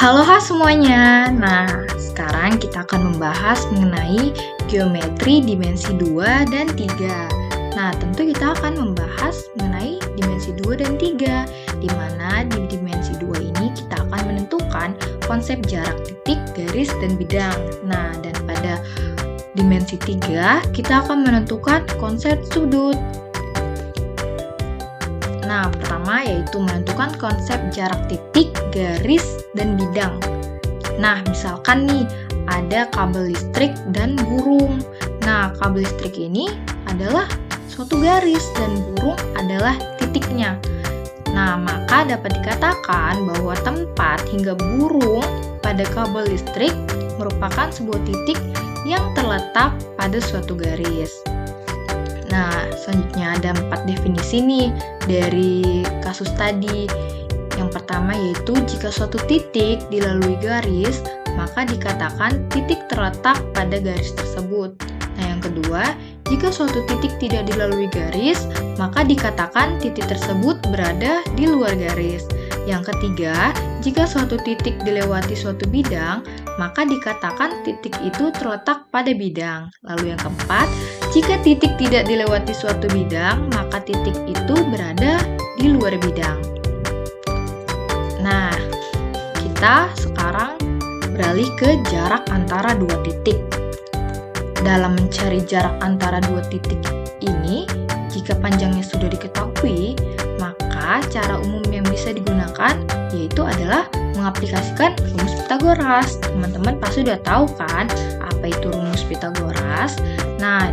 Halo semuanya. Nah, sekarang kita akan membahas mengenai geometri dimensi 2 dan 3. Nah, tentu kita akan membahas mengenai dimensi 2 dan 3, di mana di dimensi 2 ini kita akan menentukan konsep jarak titik, garis, dan bidang. Nah, dan pada dimensi 3, kita akan menentukan konsep sudut. Nah, pertama yaitu menentukan konsep jarak titik, garis, dan bidang. Nah, misalkan nih, ada kabel listrik dan burung. Nah, kabel listrik ini adalah suatu garis dan burung adalah titiknya. Nah, maka dapat dikatakan bahwa tempat hingga burung pada kabel listrik merupakan sebuah titik yang terletak pada suatu garis. Nah, selanjutnya ada 4 definisi nih dari kasus tadi. Yang pertama yaitu jika suatu titik dilalui garis, maka dikatakan titik terletak pada garis tersebut. Nah, yang kedua, jika suatu titik tidak dilalui garis, maka dikatakan titik tersebut berada di luar garis. Yang ketiga, jika suatu titik dilewati suatu bidang, maka dikatakan titik itu terletak pada bidang. Lalu yang keempat, jika titik tidak dilewati suatu bidang, maka titik itu berada di luar bidang. Nah, kita sekarang beralih ke jarak antara dua titik. Dalam mencari jarak antara dua titik ini, jika panjangnya sudah diketahui, maka cara umum yang bisa digunakan yaitu adalah mengaplikasikan rumus Pythagoras. Teman-teman pasti sudah tahu kan apa itu rumus Pythagoras? Nah,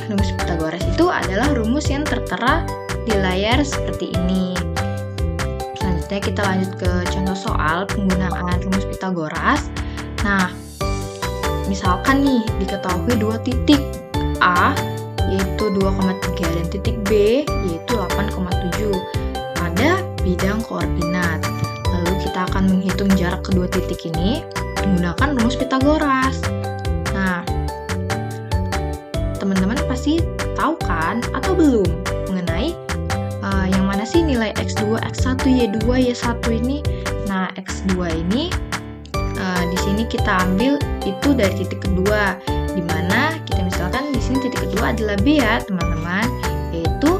rumus Pythagoras itu adalah rumus yang tertera di layar seperti ini. Selanjutnya kita lanjut ke contoh soal penggunaan rumus Pythagoras. Nah, misalkan nih diketahui dua titik A yaitu 2,3 dan titik B yaitu 8,7 pada bidang koordinat. Lalu kita akan menghitung jarak kedua titik ini menggunakan rumus Pythagoras. Nah, teman-teman pasti tahu kan atau belum mengenai yang mana sih nilai X2, X1, Y2, Y1 ini? Nah, X2 ini di sini kita ambil itu dari titik kedua, di mana kita misalkan di sini titik kedua adalah B ya, teman-teman, yaitu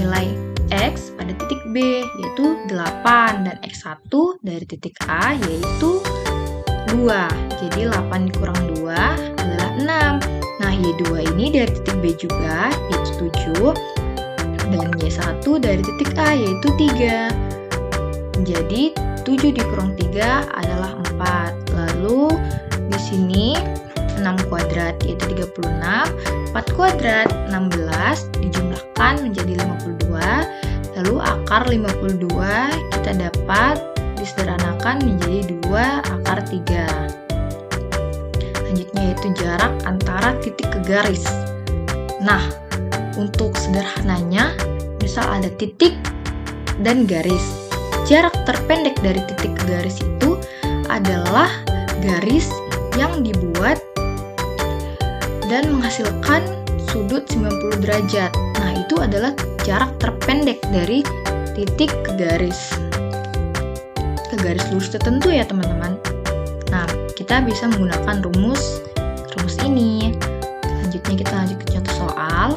nilai X pada titik B yaitu 8 dan X1 dari titik A yaitu 2. Jadi 8 dikurang 2 adalah 6. Nah, Y2 ini dari titik B juga yaitu 7 dan Y1 dari titik A yaitu 3. Jadi 7 dikurang 3 adalah 4. Lalu di sini 6 kuadrat yaitu 36, 4 kuadrat 16 dijumlahkan menjadi 52. Lalu akar 52 kita dapat disederhanakan menjadi 2 akar 3. Selanjutnya yaitu jarak antara titik ke garis. Nah, untuk sederhananya, misal ada titik dan garis. Jarak terpendek dari titik ke garis itu adalah garis yang dibuat dan menghasilkan sudut 90 derajat. Nah, itu adalah jarak terpendek dari titik ke garis lurus tertentu ya, teman-teman. Nah, kita bisa menggunakan rumus ini. Selanjutnya kita lanjut ke contoh soal.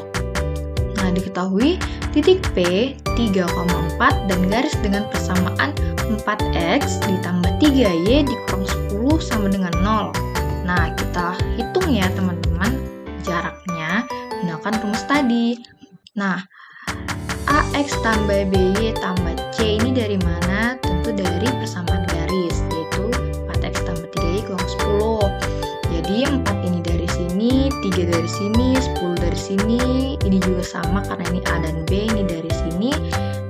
Nah, diketahui titik P 3,4 dan garis dengan persamaan 4x ditambah 3y dikurang 10 sama dengan 0. Nah, kita hitung ya teman-teman jaraknya menggunakan rumus tadi. Nah, AX tambah BY tambah C ini dari mana? Tentu dari persamaan garis, yaitu 4x tambah 3y kurang 10. Jadi 4 ini dari sini, 3 dari sini, 10 dari sini. Ini juga sama karena ini A dan B, ini dari sini,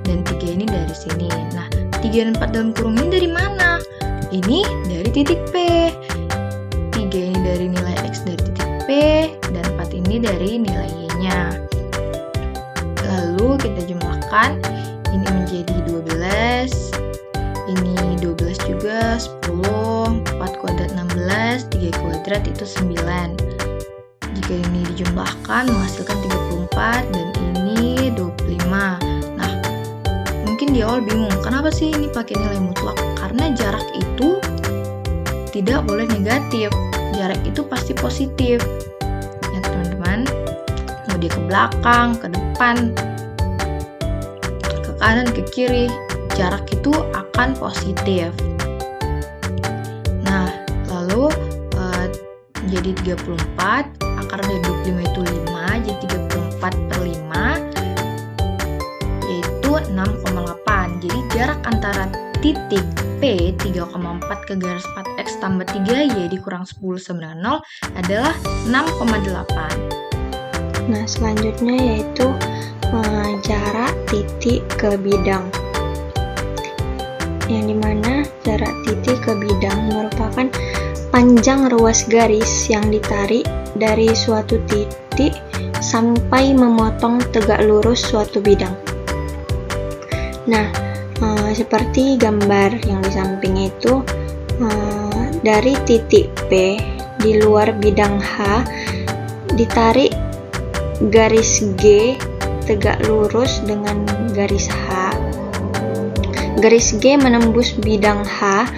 dan 3 ini dari sini. Nah, 3 dan 4 dalam kurung ini dari mana? Ini dari titik P. 3 ini dari nilai X dari titik P, dan 4 ini dari nilai Y-nya. Lalu kita jumlahkan, ini menjadi 12, ini 12 juga, 10, 4 kuadrat 16, 3 kuadrat itu 9. Jika ini dijumlahkan menghasilkan 34 dan ini 25. Nah, mungkin mungkin di awal bingung, kenapa sih ini pakai nilai mutlak? Karena jarak itu tidak boleh negatif, jarak itu pasti positif. Ya teman-teman, mau dia ke belakang, ke depan, ke kanan, ke kiri, jarak itu akan positif. Nah, lalu jadi 34, akar dari 25 itu 5, jadi 34/5 yaitu 6,8. Jadi jarak antara titik P 3,4 ke garis 4x tambah 3y dikurang 10 sama dengan 0 adalah 6,8. Nah, selanjutnya yaitu jarak titik ke bidang, yang dimana jarak titik ke bidang merupakan panjang ruas garis yang ditarik dari suatu titik sampai memotong tegak lurus suatu bidang. Nah, seperti gambar yang di samping itu, dari titik P di luar bidang H ditarik garis G tegak lurus dengan garis H. Garis G menembus bidang H,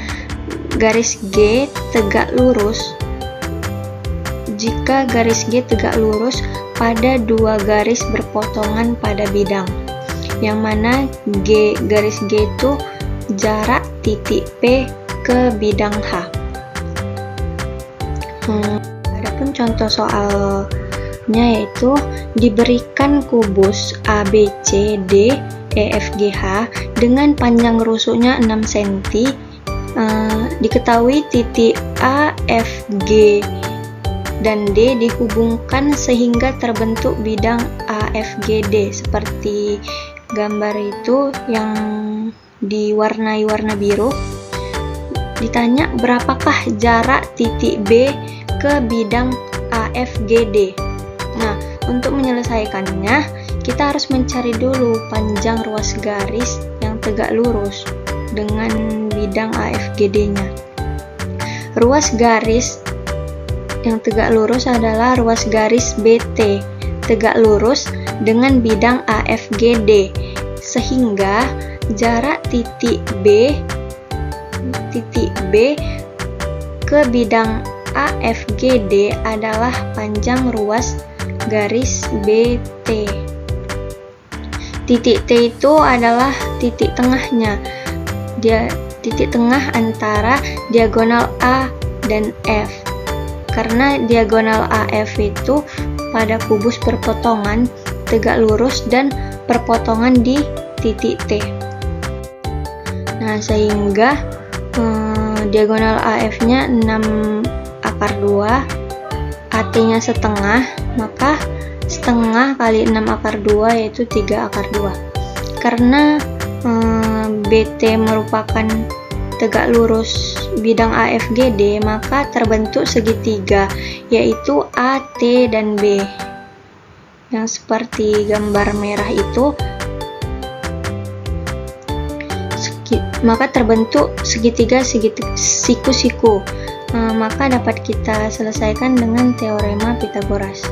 garis G tegak lurus jika garis G tegak lurus pada dua garis berpotongan pada bidang, yang mana garis G itu jarak titik P ke bidang H. Adapun contoh soalnya yaitu diberikan kubus ABCD EFGH dengan panjang rusuknya 6 cm. Diketahui titik A, F, G, dan D dihubungkan sehingga terbentuk bidang AFGD seperti gambar itu yang diwarnai warna biru. Ditanya berapakah jarak titik B ke bidang AFGD. Nah, untuk menyelesaikannya kita harus mencari dulu panjang ruas garis yang tegak lurus dengan bidang AFGD-nya. Ruas garis yang tegak lurus adalah ruas garis BT tegak lurus dengan bidang AFGD, sehingga jarak titik B ke bidang AFGD adalah panjang ruas garis BT. Titik T itu adalah titik tengahnya, titik tengah antara diagonal A dan F. Karena diagonal AF itu pada kubus perpotongan tegak lurus dan perpotongan di titik T. Nah, sehingga diagonal AF-nya 6/2, AT-nya setengah, maka setengah kali 6/2 yaitu 3/2. Karena BT merupakan tegak lurus bidang AFGD, maka terbentuk segitiga yaitu AT dan B yang seperti gambar merah itu. Maka terbentuk segitiga siku-siku. Maka dapat kita selesaikan dengan teorema Pythagoras,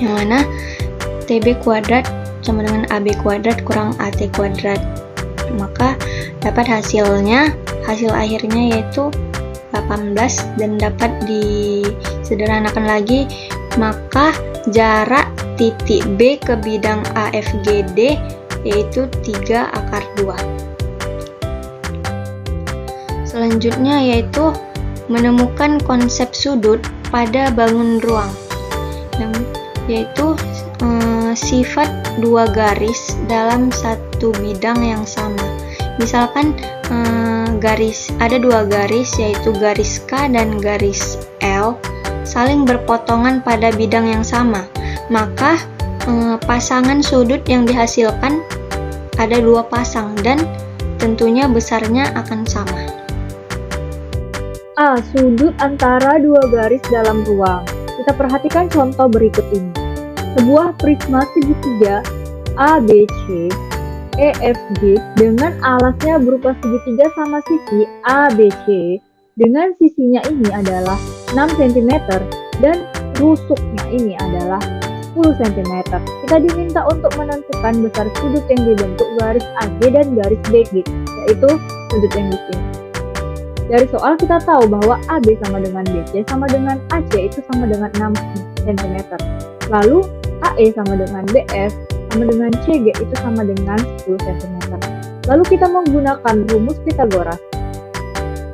yang mana TB kuadrat sama dengan AB kuadrat kurang AT kuadrat. Maka dapat hasil akhirnya yaitu 18, dan dapat disederhanakan lagi, maka jarak titik B ke bidang AFGD yaitu 3/2. Selanjutnya yaitu menemukan konsep sudut pada bangun ruang, yaitu sifat dua garis dalam satu bidang yang sama. Misalkan ada dua garis yaitu garis K dan garis L saling berpotongan pada bidang yang sama, maka pasangan sudut yang dihasilkan ada dua pasang dan tentunya besarnya akan sama. A. Sudut antara dua garis dalam ruang. Kita perhatikan contoh berikut ini. Sebuah prisma segitiga ABC EFG dengan alasnya berupa segitiga sama sisi ABC dengan sisinya ini adalah 6 cm dan rusuknya ini adalah 10 cm. Kita diminta untuk menentukan besar sudut yang dibentuk garis AG dan garis BG, yaitu sudut yang di sini. Dari soal kita tahu bahwa AB sama dengan BC sama dengan AC itu sama dengan 6 cm. Lalu AE sama dengan BF sama dengan CG itu sama dengan 10 cm. Lalu kita menggunakan rumus Pythagoras.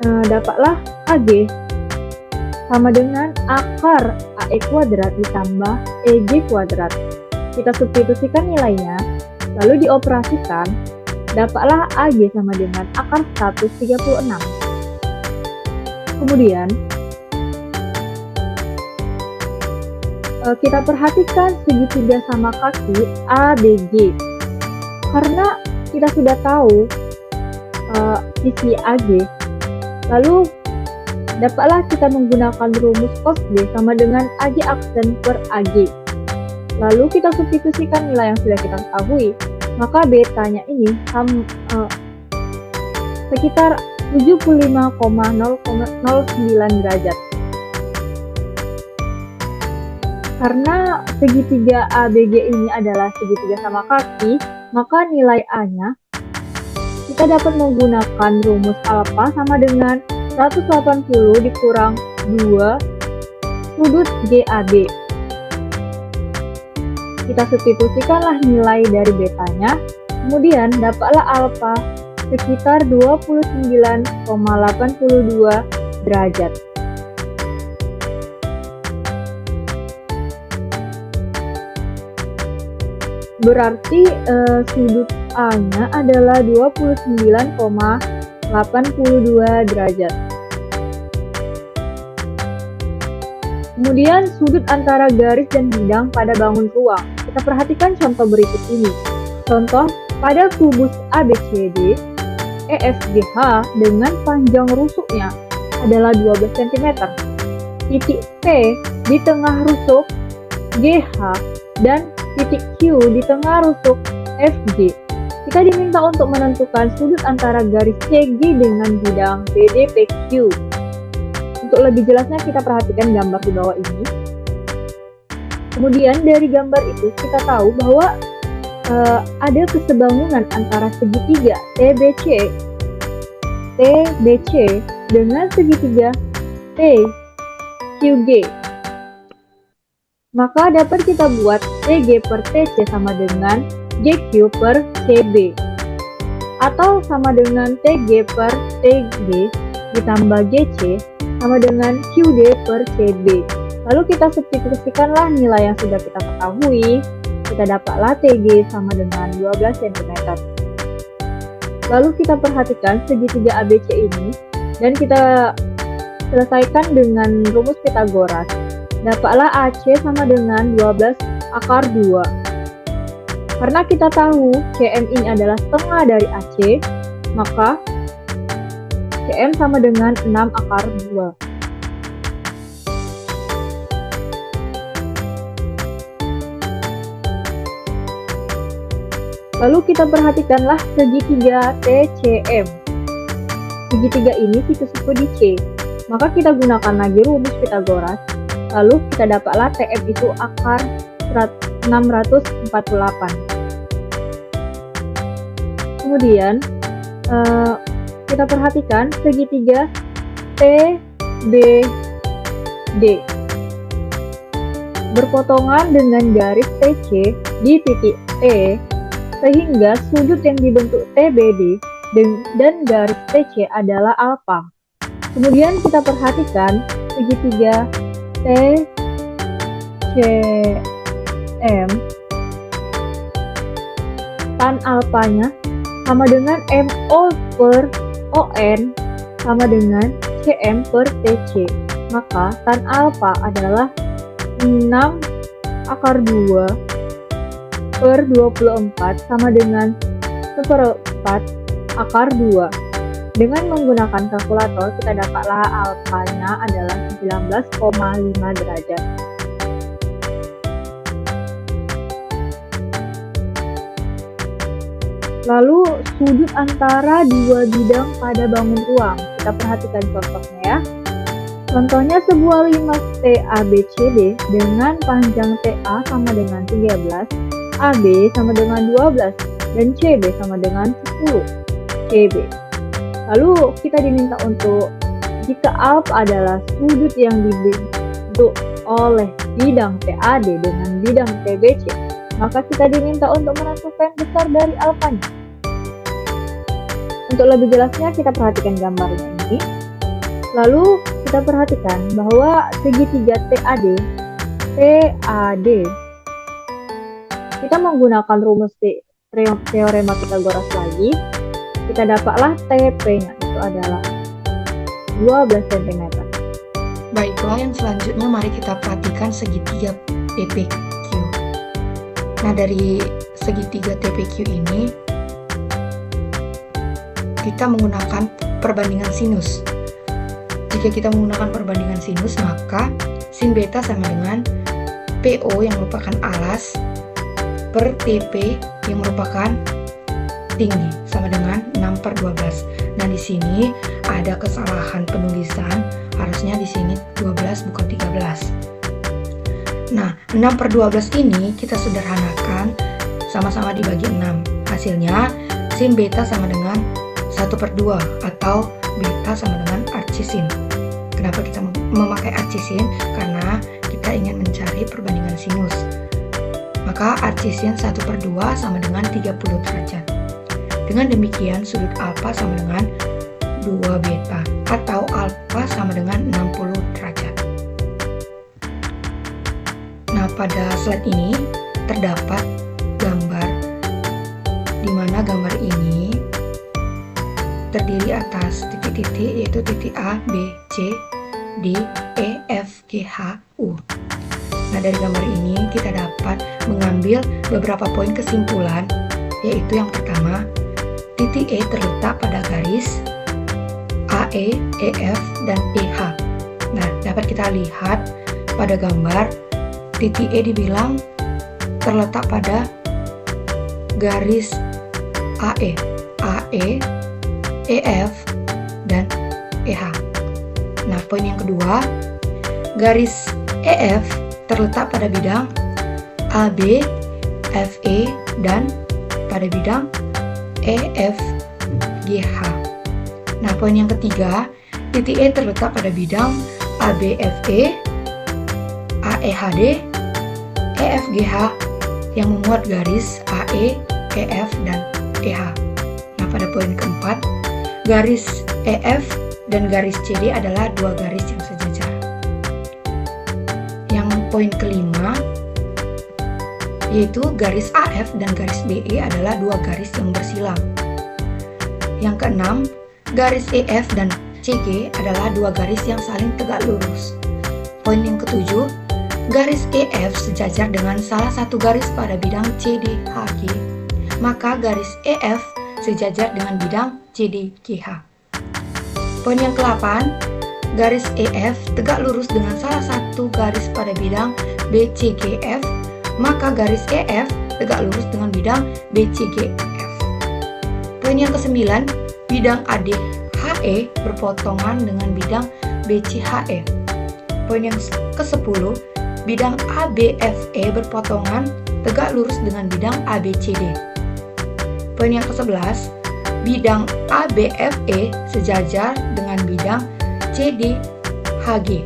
Dapatlah AG sama dengan akar AE kuadrat ditambah EG kuadrat. Kita substitusikan nilainya, lalu dioperasikan, dapatlah AG sama dengan akar 136. Kemudian, kita perhatikan segitiga sama kaki ABG. Karena kita sudah tahu sisi AG, lalu dapatlah kita menggunakan rumus cos B sama dengan AG aksen per AG. Lalu kita substitusikan nilai yang sudah kita ketahui, maka betanya ini sekitar 75,009 derajat. Karena segitiga ABG ini adalah segitiga sama kaki, maka nilai A-nya kita dapat menggunakan rumus alfa sama dengan 180 dikurang 2 sudut GAB. Kita substitusikanlah nilai dari betanya, kemudian dapatlah alfa sekitar 29,82 derajat. Berarti sudut A-nya adalah 29,82 derajat. Kemudian sudut antara garis dan bidang pada bangun ruang. Kita perhatikan contoh berikut ini. Contoh, pada kubus ABCD, EFGH dengan panjang rusuknya adalah 12 cm. Titik P di tengah rusuk GH dan titik Q di tengah rusuk FG. Kita diminta untuk menentukan sudut antara garis CG dengan bidang BDPQ. Untuk lebih jelasnya kita perhatikan gambar di bawah ini. Kemudian dari gambar itu kita tahu bahwa ada kesebangunan antara segitiga TBC dengan segitiga TQG. Maka dapat kita buat TG per TC sama dengan GQ per CB, atau sama dengan TG per TG ditambah GC sama dengan QD per CB. Lalu kita substitusikanlah nilai yang sudah kita ketahui. Kita dapatlah TG sama dengan 12 cm. Lalu kita perhatikan segitiga ABC ini dan kita selesaikan dengan rumus Pythagoras. Dapatlah AC sama dengan 12 akar 2. Karena kita tahu CM ini adalah setengah dari AC, maka CM sama dengan 6 akar 2. Lalu kita perhatikanlah segitiga TCM. Segitiga ini siku-siku di C. Maka kita gunakan lagi rumus Pythagoras. Lalu kita dapatlah TM itu akar 648. Kemudian kita perhatikan segitiga TBD berpotongan dengan garis TC di titik E, sehingga sudut yang dibentuk TBD dan garis TC adalah alfa. Kemudian kita perhatikan segitiga TCM, tan alfanya sama dengan MO per ON sama dengan CM per TC. Maka tan alfa adalah 6 akar 2 per 24 sama dengan 1/4 akar 2. Dengan menggunakan kalkulator, kita dapatlah alfanya adalah 19,5 derajat. Lalu, sudut antara dua bidang pada bangun ruang. Kita perhatikan contohnya ya. Contohnya sebuah limas TABCD dengan panjang TA sama dengan 13, AB sama dengan 12, dan CB sama dengan 10 CB. Lalu kita diminta untuk jika alf adalah sudut yang dibentuk oleh bidang TAD dengan bidang TBC, maka kita diminta untuk menentukan besar dari alfanya. Untuk lebih jelasnya kita perhatikan gambarnya ini. Lalu kita perhatikan bahwa segitiga TAD, kita menggunakan rumus teorema Pythagoras lagi, kita dapatlah TP-nya itu adalah 12 cm. Baiklah, yang selanjutnya mari kita perhatikan segitiga TPQ. Nah, dari segitiga TPQ ini kita menggunakan perbandingan sinus. Jika kita menggunakan perbandingan sinus, maka sin beta sama dengan PO yang merupakan alas per TP yang merupakan tinggi sama dengan 6/12. Nah, di sini ada kesalahan penulisan, harusnya di sini 12 bukan 13. Nah, 6/12 ini kita sederhanakan sama-sama dibagi 6. Hasilnya sin beta sama dengan 1/2 atau beta sama dengan arcsin. Kenapa kita memakai arcsin? Karena kita ingin mencari perbandingan sinus. Maka arcsin 1/2 sama dengan 30 derajat. Dengan demikian sudut alfa sama dengan 2 beta atau alfa sama dengan 60 derajat. Nah, pada slide ini terdapat gambar di mana gambar ini terdiri atas titik-titik, yaitu titik A, B, C, D, E, F, G, H, U. Nah, dari gambar ini kita dapat mengambil beberapa poin kesimpulan, yaitu yang pertama, titik E terletak pada garis AE, EF, dan EH. Nah, dapat kita lihat pada gambar, titik E dibilang terletak pada garis AE, EF, dan EH. Nah, poin yang kedua, garis EF terletak pada bidang AB, FE, dan pada bidang EFGH. Nah, poin yang ketiga, titik E terletak pada bidang ABFE, AEHD, EFGH yang memuat garis AE, EF, dan EH. Nah, pada poin keempat, garis EF dan garis CD adalah dua garis yang sejajar. Yang poin kelima, yaitu garis AF dan garis BE adalah dua garis yang bersilang. Yang keenam, garis EF dan CG adalah dua garis yang saling tegak lurus. Poin yang ketujuh, garis EF sejajar dengan salah satu garis pada bidang CDHG, maka garis EF sejajar dengan bidang CDGH. Poin yang ke-8, garis EF tegak lurus dengan salah satu garis pada bidang BCGF, maka garis EF tegak lurus dengan bidang BCGF. Poin yang ke-9, bidang ADHE berpotongan dengan bidang BCHE. Poin yang ke-10, bidang ABFE berpotongan tegak lurus dengan bidang ABCD. Poin yang ke-11, bidang ABFE sejajar dengan bidang CDHG.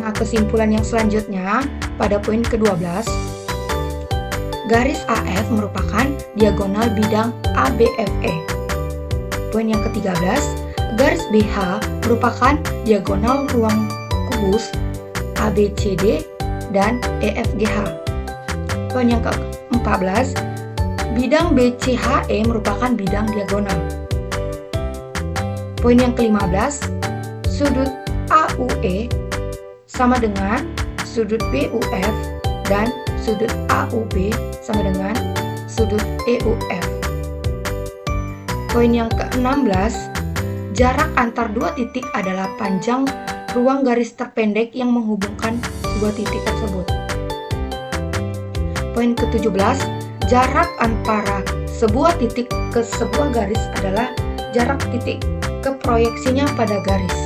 Nah, kesimpulan yang selanjutnya pada poin ke-12, garis AF merupakan diagonal bidang ABFE. Poin yang ke-13, garis BH merupakan diagonal ruang kubus ABCD dan EFGH. Poin yang ke-14, bidang BCHE merupakan bidang diagonal. Poin yang ke-15, sudut AUE sama dengan sudut BUF dan sudut AUB sama dengan sudut EUF. Poin yang ke-16, jarak antar dua titik adalah panjang ruang garis terpendek yang menghubungkan dua titik tersebut. Poin ke-17, jarak antara sebuah titik ke sebuah garis adalah jarak titik ke proyeksinya pada garis.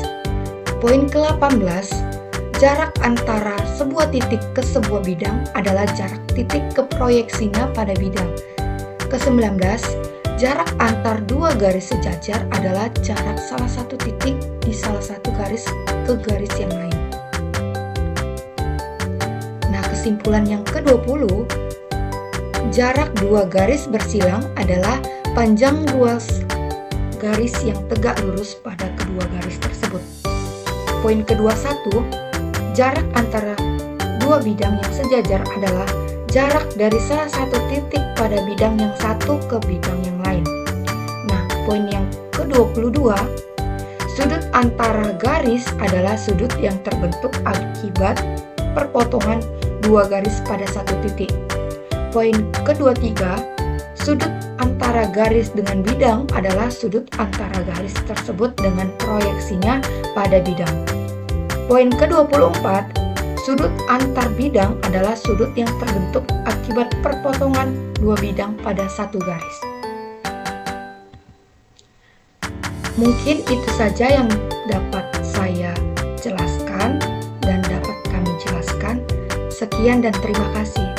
Poin ke-18, jarak antara sebuah titik ke sebuah bidang adalah jarak titik ke proyeksinya pada bidang. Ke-19, jarak antar dua garis sejajar adalah jarak salah satu titik di salah satu garis ke garis yang lain. Nah, kesimpulan yang ke-20, jarak dua garis bersilang adalah panjang ruas garis yang tegak lurus pada kedua garis tersebut. Poin ke-21, jarak antara dua bidang yang sejajar adalah jarak dari salah satu titik pada bidang yang satu ke bidang yang lain. Nah, poin yang ke-22, sudut antara garis adalah sudut yang terbentuk akibat perpotongan dua garis pada satu titik. Poin ke-23, sudut antara garis dengan bidang adalah sudut antara garis tersebut dengan proyeksinya pada bidang. Poin ke-24, sudut antar bidang adalah sudut yang terbentuk akibat perpotongan dua bidang pada satu garis. Mungkin itu saja yang dapat saya jelaskan dan dapat kami jelaskan. Sekian dan terima kasih.